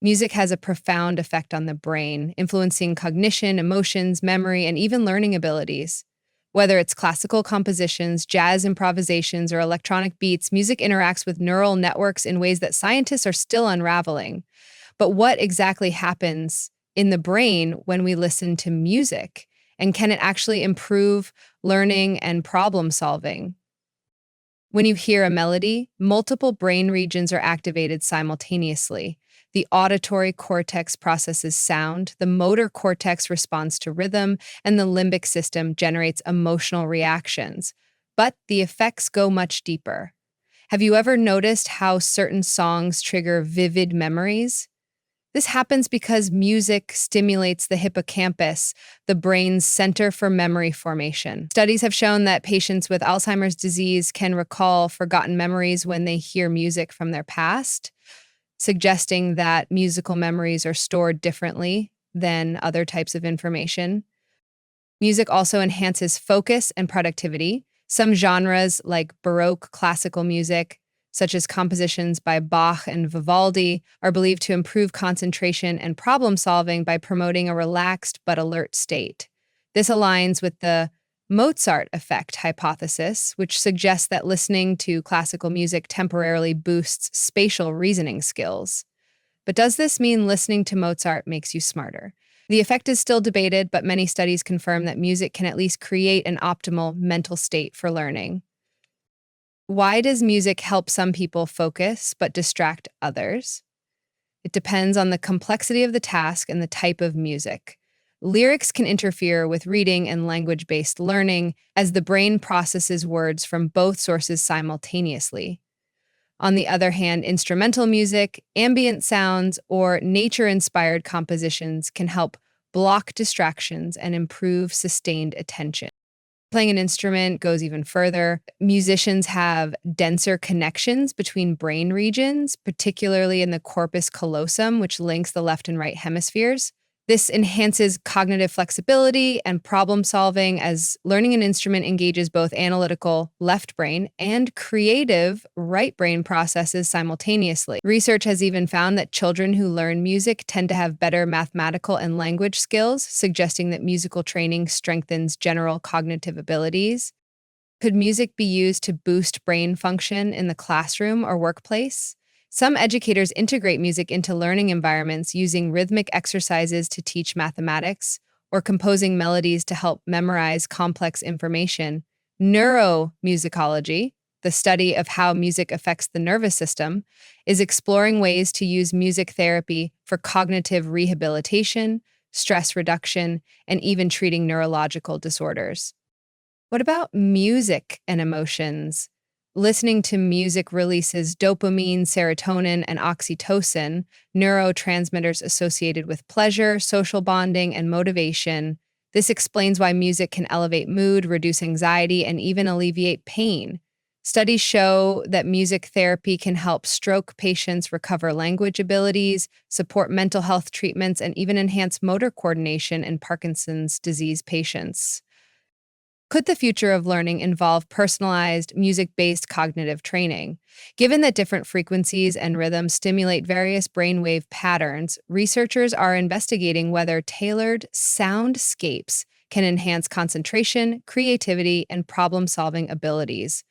Music has a profound effect on the brain, influencing cognition, emotions, memory, and even learning abilities. Whether it's classical compositions, jazz improvisations, or electronic beats, music interacts with neural networks in ways that scientists are still unraveling. But what exactly happens in the brain when we listen to music? And can it actually improve learning and problem solving? When you hear a melody, multiple brain regions are activated simultaneously. The auditory cortex processes sound, the motor cortex responds to rhythm, and the limbic system generates emotional reactions. But the effects go much deeper. Have you ever noticed how certain songs trigger vivid memories? This happens because music stimulates the hippocampus, the brain's center for memory formation. Studies have shown that patients with Alzheimer's disease can recall forgotten memories when they hear music from their past, suggesting that musical memories are stored differently than other types of information. Music also enhances focus and productivity. Some genres, like Baroque classical music, such as compositions by Bach and Vivaldi, are believed to improve concentration and problem solving by promoting a relaxed but alert state. This aligns with the Mozart effect hypothesis, which suggests that listening to classical music temporarily boosts spatial reasoning skills. But does this mean listening to Mozart makes you smarter? The effect is still debated, but many studies confirm that music can at least create an optimal mental state for learning. Why does music help some people focus but distract others? It depends on the complexity of the task and the type of music. Lyrics can interfere with reading and language-based learning as the brain processes words from both sources simultaneously. On the other hand, instrumental music, ambient sounds, or nature-inspired compositions can help block distractions and improve sustained attention. Playing an instrument goes even further. Musicians have denser connections between brain regions, particularly in the corpus callosum, which links the left and right hemispheres. This enhances cognitive flexibility and problem solving as learning an instrument engages both analytical left brain and creative right brain processes simultaneously. Research has even found that children who learn music tend to have better mathematical and language skills, suggesting that musical training strengthens general cognitive abilities. Could music be used to boost brain function in the classroom or workplace? Some educators integrate music into learning environments using rhythmic exercises to teach mathematics or composing melodies to help memorize complex information. Neuromusicology, the study of how music affects the nervous system, is exploring ways to use music therapy for cognitive rehabilitation, stress reduction, and even treating neurological disorders. What about music and emotions? Listening to music releases dopamine, serotonin, and oxytocin, neurotransmitters associated with pleasure, social bonding, and motivation. This explains why music can elevate mood, reduce anxiety, and even alleviate pain. Studies show that music therapy can help stroke patients recover language abilities, support mental health treatments, and even enhance motor coordination in Parkinson's disease patients. Could the future of learning involve personalized, music-based cognitive training? Given that different frequencies and rhythms stimulate various brainwave patterns, researchers are investigating whether tailored soundscapes can enhance concentration, creativity, and problem-solving abilities.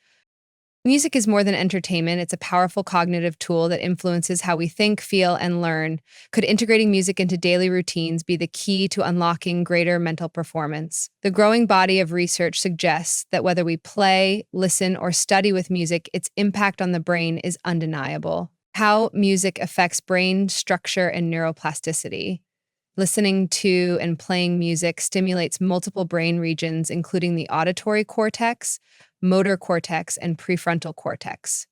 Music is more than entertainment. It's a powerful cognitive tool that influences how we think, feel, and learn. Could integrating music into daily routines be the key to unlocking greater mental performance? The growing body of research suggests that whether we play, listen, or study with music, its impact on the brain is undeniable. How music affects brain structure and neuroplasticity. Listening to and playing music stimulates multiple brain regions, including the auditory cortex, motor cortex, and prefrontal cortex.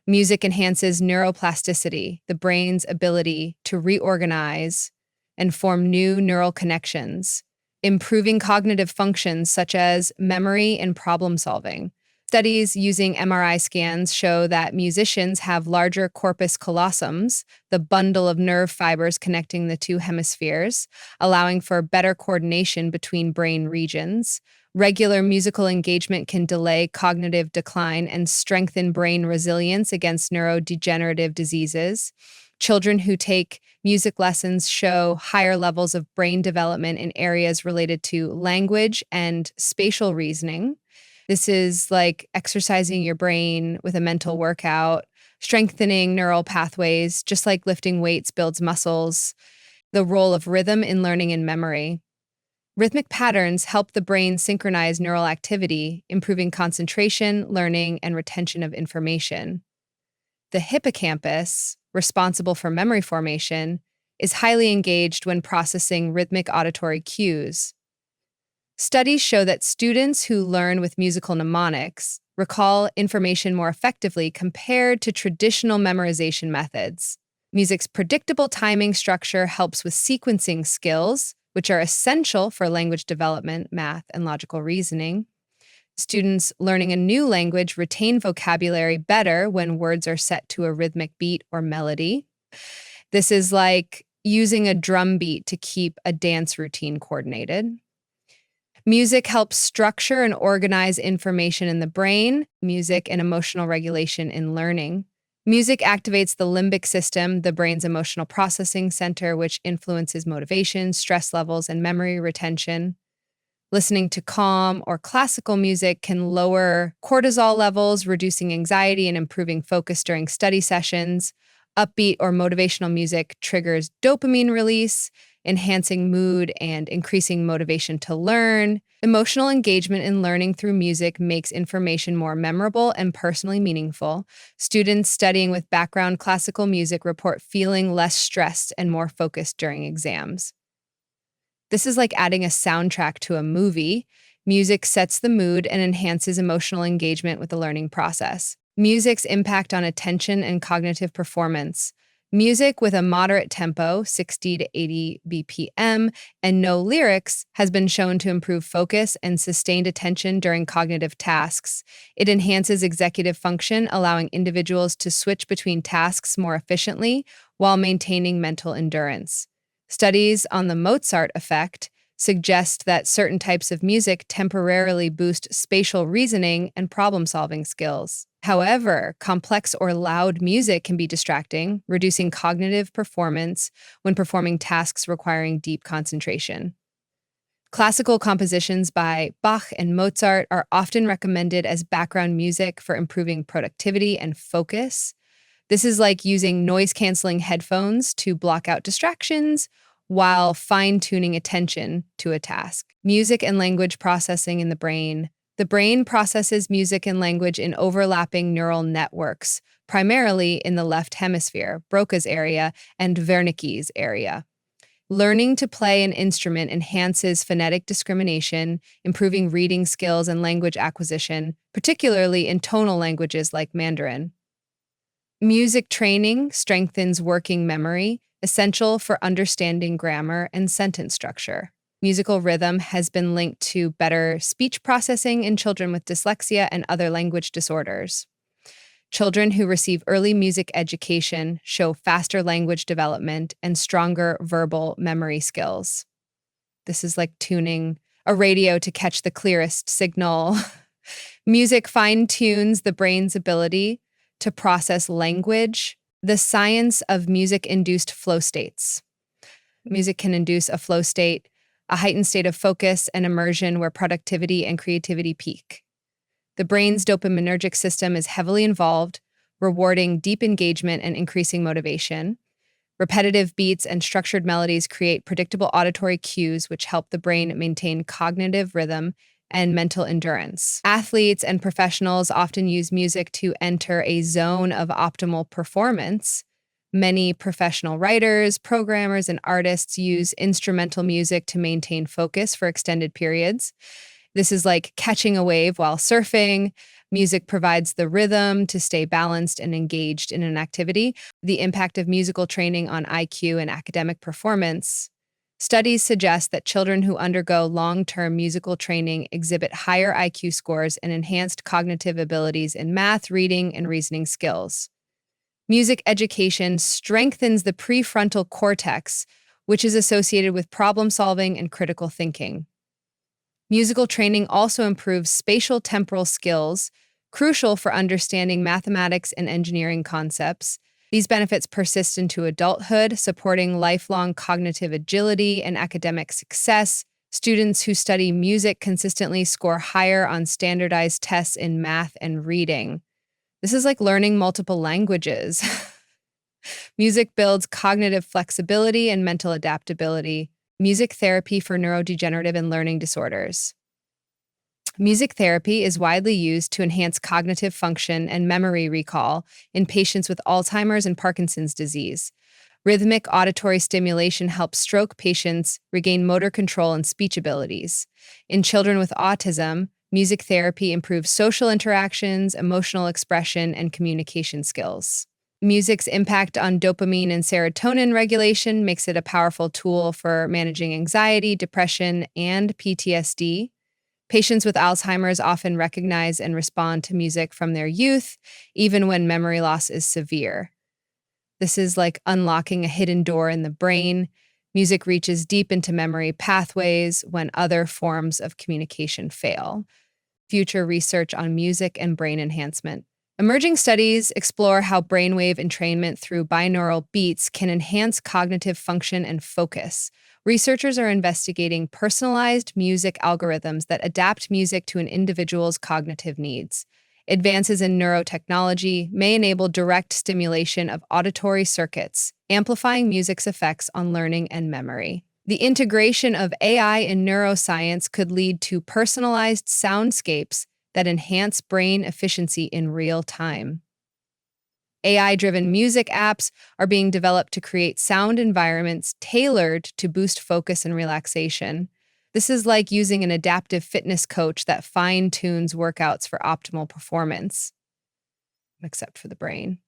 Music enhances neuroplasticity, the brain's ability to reorganize and form new neural connections, improving cognitive functions such as memory and problem solving. Studies using MRI scans show that musicians have larger corpus callosums, the bundle of nerve fibers connecting the two hemispheres, allowing for better coordination between brain regions. Regular musical engagement can delay cognitive decline and strengthen brain resilience against neurodegenerative diseases. Children who take Music lessons show higher levels of brain development in areas related to language and spatial reasoning. This is like exercising your brain with a mental workout, strengthening neural pathways, just like lifting weights builds muscles. The role of rhythm in learning and memory. Rhythmic patterns help the brain synchronize neural activity, improving concentration, learning, and retention of information. The hippocampus, responsible for memory formation, is highly engaged when processing rhythmic auditory cues. Studies show that students who learn with musical mnemonics recall information more effectively compared to traditional memorization methods. Music's predictable timing structure helps with sequencing skills, which are essential for language development, math, and logical reasoning. Students learning a new language retain vocabulary better when words are set to a rhythmic beat or melody. This is like using a drum beat to keep a dance routine coordinated. Music helps structure and organize information in the brain, music and emotional regulation in learning. Music activates the limbic system, the brain's emotional processing center, which influences motivation, stress levels, and memory retention. Listening to calm or classical music can lower cortisol levels, reducing anxiety and improving focus during study sessions. Upbeat or motivational music triggers dopamine release, enhancing mood and increasing motivation to learn. Emotional engagement in learning through music makes information more memorable and personally meaningful. Students studying with background classical music report feeling less stressed and more focused during exams. This is like adding a soundtrack to a movie. Music sets the mood and enhances emotional engagement with the learning process. Music's impact on attention and cognitive performance. Music with a moderate tempo, 60 to 80 BPM, and no lyrics has been shown to improve focus and sustained attention during cognitive tasks. It enhances executive function, allowing individuals to switch between tasks more efficiently while maintaining mental endurance. Studies on the Mozart effect suggest that certain types of music temporarily boost spatial reasoning and problem-solving skills. However, complex or loud music can be distracting, reducing cognitive performance when performing tasks requiring deep concentration. Classical compositions by Bach and Mozart are often recommended as background music for improving productivity and focus. This is like using noise-canceling headphones to block out distractions while fine-tuning attention to a task. Music and language processing in the brain. The brain processes music and language in overlapping neural networks, primarily in the left hemisphere, Broca's area, and Wernicke's area. Learning to play an instrument enhances phonetic discrimination, improving reading skills and language acquisition, particularly in tonal languages like Mandarin. Music training strengthens working memory, essential for understanding grammar and sentence structure. Musical rhythm has been linked to better speech processing in children with dyslexia and other language disorders. Children who receive early music education show faster language development and stronger verbal memory skills. This is like tuning a radio to catch the clearest signal. Music fine-tunes the brain's ability to process language. The science of music-induced flow states. Music can induce a flow state, a heightened state of focus and immersion where productivity and creativity peak. The brain's dopaminergic system is heavily involved, rewarding deep engagement and increasing motivation. Repetitive beats and structured melodies create predictable auditory cues, which help the brain maintain cognitive rhythm and mental endurance. Athletes and professionals often use music to enter a zone of optimal performance. Many professional writers, programmers, and artists use instrumental music to maintain focus for extended periods. This is like catching a wave while surfing. Music provides the rhythm to stay balanced and engaged in an activity. The impact of musical training on IQ and academic performance. Studies suggest that children who undergo long-term musical training exhibit higher IQ scores and enhanced cognitive abilities in math, reading, and reasoning skills. Music education strengthens the prefrontal cortex, which is associated with problem-solving and critical thinking. Musical training also improves spatial temporal skills, crucial for understanding mathematics and engineering concepts. These benefits persist into adulthood, supporting lifelong cognitive agility and academic success. Students who study music consistently score higher on standardized tests in math and reading. This is like learning multiple languages. Music builds cognitive flexibility and mental adaptability. Music therapy for neurodegenerative and learning disorders. Music therapy is widely used to enhance cognitive function and memory recall in patients with Alzheimer's and Parkinson's disease. Rhythmic auditory stimulation helps stroke patients regain motor control and speech abilities. In children with autism, music therapy improves social interactions, emotional expression, and communication skills. Music's impact on dopamine and serotonin regulation makes it a powerful tool for managing anxiety, depression, and PTSD. Patients with Alzheimer's often recognize and respond to music from their youth, even when memory loss is severe. This is like unlocking a hidden door in the brain. Music reaches deep into memory pathways when other forms of communication fail. Future research on music and brain enhancement. Emerging studies explore how brainwave entrainment through binaural beats can enhance cognitive function and focus. Researchers are investigating personalized music algorithms that adapt music to an individual's cognitive needs. Advances in neurotechnology may enable direct stimulation of auditory circuits, amplifying music's effects on learning and memory. The integration of AI in neuroscience could lead to personalized soundscapes that enhance brain efficiency in real time. AI-driven music apps are being developed to create sound environments tailored to boost focus and relaxation. This is like using an adaptive fitness coach that fine-tunes workouts for optimal performance, except for the brain.